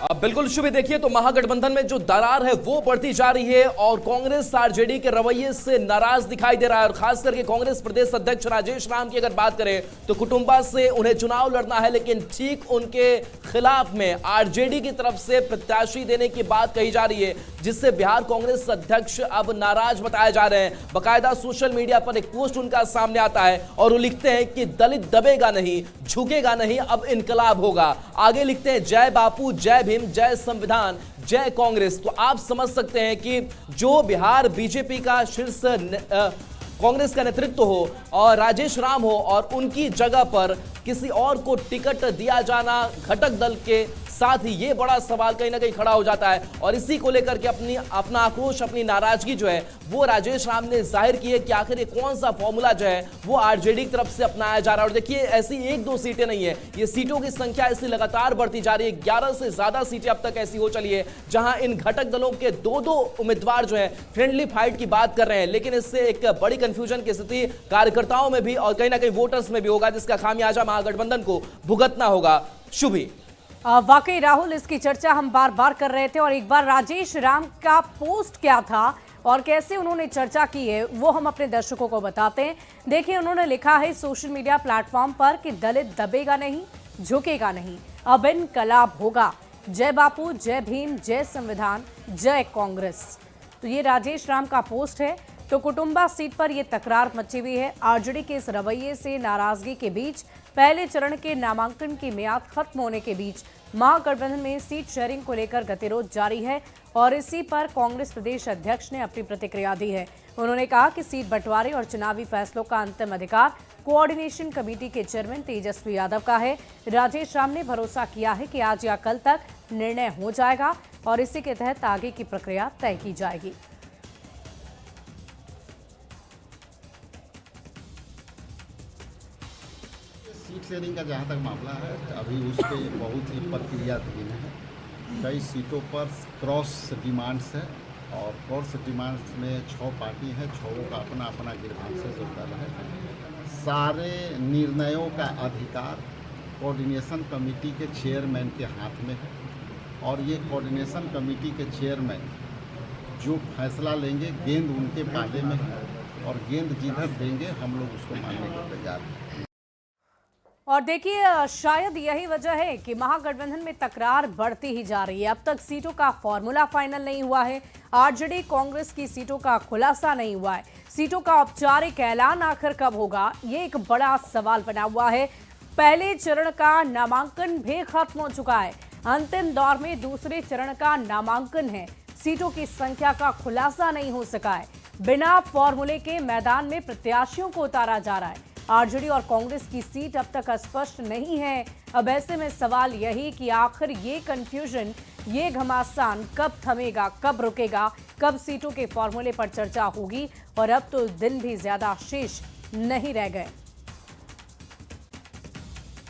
बिल्कुल शुभ, देखिए तो महागठबंधन में जो दरार है वो बढ़ती जा रही है और कांग्रेस आरजेडी के रवैये से नाराज दिखाई दे रहा है। और खास करके कांग्रेस प्रदेश अध्यक्ष राजेश राम की अगर बात करें तो कुटुंबा से उन्हें चुनाव लड़ना है, लेकिन ठीक उनके खिलाफ में आरजेडी की तरफ से प्रत्याशी देने की बात कही जा रही है, जिससे बिहार कांग्रेस अध्यक्ष अब नाराज बताए जा रहे हैं। बाकायदा सोशल मीडिया पर एक पोस्ट उनका सामने आता है और वो लिखते हैं कि दलित दबेगा नहीं, झुकेगा नहीं, अब इनकलाब होगा। आगे लिखते हैं जय बापू, जय भीम, जय संविधान, जय कांग्रेस। तो आप समझ सकते हैं कि जो बिहार बीजेपी का शीर्ष कांग्रेस का नेतृत्व हो और राजेश राम हो और उनकी जगह पर किसी और को टिकट दिया जाना घटक दल के साथ ही ये बड़ा सवाल कहीं ना कहीं खड़ा हो जाता है। और इसी को लेकर के अपना आक्रोश, अपनी नाराजगी जो है वो राजेश राम ने जाहिर की है कि आखिर ये कौन सा फॉर्मूला जो है वो आरजेडी की तरफ से अपनाया जा रहा है। और देखिए ऐसी एक दो सीटें नहीं है, ये सीटों की संख्या ऐसी लगातार बढ़ती जा रही है। 11 से ज्यादा सीटें अब तक ऐसी हो चली है जहां इन घटक दलों के दो दो उम्मीदवार जो है फ्रेंडली फाइट की बात कर रहे हैं, लेकिन इससे एक बड़ी कंफ्यूजन की स्थिति कार्यकर्ताओं में भी और कहीं ना कहीं वोटर्स में भी होगा, जिसका खामियाजा महागठबंधन को भुगतना होगा। शुभी, वाकई राहुल, इसकी चर्चा हम बार बार कर रहे थे और एक बार राजेश राम का पोस्ट क्या था और कैसे उन्होंने चर्चा की है वो हम अपने दर्शकों को बताते हैं। देखिए, उन्होंने लिखा है सोशल मीडिया प्लेटफॉर्म पर कि दलित दबेगा नहीं, झुकेगा नहीं, अब इनकलाब होगा, जय बापू, जय भीम, जय संविधान, जय कांग्रेस। तो ये राजेश राम का पोस्ट है। तो कुटुंबा सीट पर यह तकरार मची हुई है। आरजेडी के इस रवैये से नाराजगी के बीच पहले चरण के नामांकन की मियाद खत्म होने के बीच महागठबंधन में सीट शेयरिंग को लेकर गतिरोध जारी है और इसी पर कांग्रेस प्रदेश अध्यक्ष ने अपनी प्रतिक्रिया दी है। उन्होंने कहा कि सीट बंटवारे और चुनावी फैसलों का अंतिम अधिकार कोऑर्डिनेशन कमेटी के चेयरमैन तेजस्वी यादव का है। राजेश राम ने भरोसा किया है कि आज या कल तक निर्णय हो जाएगा और इसी के तहत आगे की प्रक्रिया तय की जाएगी। सीट शेयरिंग का जहाँ तक मामला है, अभी उस पर बहुत ही प्रक्रियाधीन है। कई सीटों पर क्रॉस डिमांड्स है और क्रॉस डिमांड्स में 6 पार्टी है, 6 का अपना अपना ग्रीवांसेस होता है। सारे निर्णयों का अधिकार कोऑर्डिनेशन कमेटी के चेयरमैन के हाथ में है और ये कोऑर्डिनेशन कमेटी के चेयरमैन जो फैसला लेंगे, गेंद उनके पाले में है और गेंद जिधर देंगे हम लोग उसको मानने के तैयार हैं। और देखिए, शायद यही वजह है कि महागठबंधन में तकरार बढ़ती ही जा रही है। अब तक सीटों का फॉर्मूला फाइनल नहीं हुआ है। आरजेडी कांग्रेस की सीटों का खुलासा नहीं हुआ है। सीटों का औपचारिक ऐलान आखिर कब होगा, ये एक बड़ा सवाल बना हुआ है। पहले चरण का नामांकन भी खत्म हो चुका है। अंतिम दौर में दूसरे चरण का नामांकन है। सीटों की संख्या का खुलासा नहीं हो सका है। बिना फॉर्मूले के मैदान में प्रत्याशियों को उतारा जा रहा है। आरजेडी और कांग्रेस की सीट अब तक स्पष्ट नहीं है। अब ऐसे में सवाल यही कि आखिर ये कंफ्यूजन, ये घमासान कब थमेगा, कब रुकेगा, कब सीटों के फॉर्मूले पर चर्चा होगी। और अब तो दिन भी ज्यादा शेष नहीं रह गए।